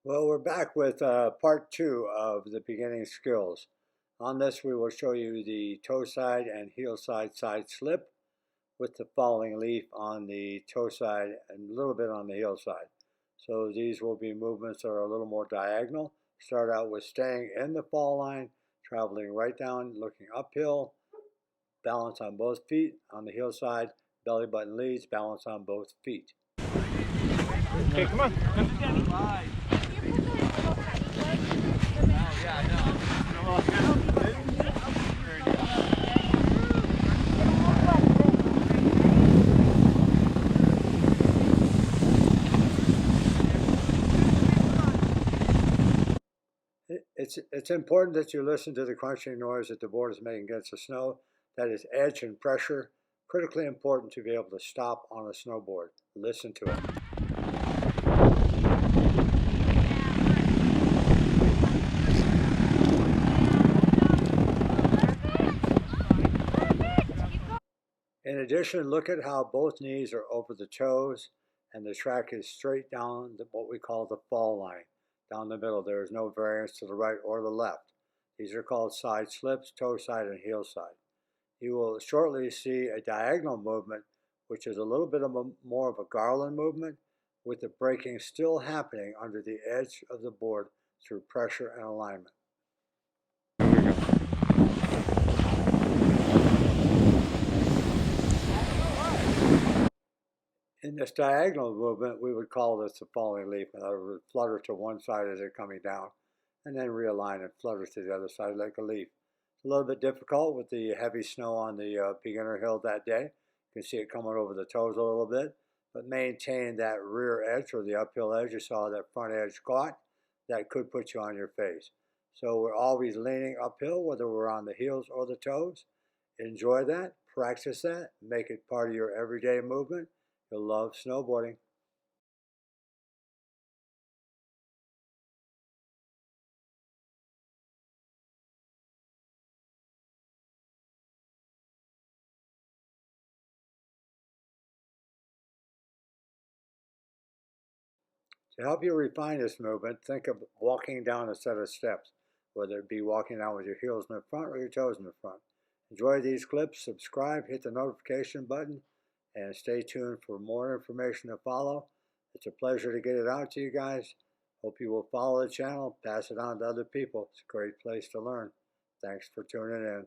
Well, we're back with part two of the beginning skills. On this, we will show you the toe side and heel side side slip with the falling leaf on the toe side and a little bit on the heel side. So these will be movements that are a little more diagonal. Start out with staying in the fall line, traveling right down, looking uphill, balance on both feet. On the heel side, belly button leads, balance on both feet. Okay, come on. Yeah, I know. It's important that you listen to the crunching noise that the board is making against the snow. That is edge and pressure. Critically important to be able to stop on a snowboard. Listen to it. In addition, look at how both knees are over the toes and the track is straight down what we call the fall line. Down the middle, there is no variance to the right or the left. These are called side slips, toe side and heel side. You will shortly see a diagonal movement, which is a little bit of more of a garland movement, with the braking still happening under the edge of the board through pressure and alignment. In this diagonal movement, we would call this the falling leaf. In other words, flutter to one side as they're coming down, and then realign and flutter to the other side like a leaf. It's a little bit difficult with the heavy snow on the beginner hill that day. You can see it coming over the toes a little bit, but maintain that rear edge or the uphill edge. You saw that front edge caught. That could put you on your face. So we're always leaning uphill, whether we're on the heels or the toes. Enjoy that, practice that, make it part of your everyday movement. You'll love snowboarding. To help you refine this movement, think of walking down a set of steps, whether it be walking down with your heels in the front or your toes in the front. Enjoy these clips, subscribe, hit the notification button, and stay tuned for more information to follow. It's a pleasure to get it out to you guys. Hope you will follow the channel, pass it on to other people. It's a great place to learn. Thanks for tuning in.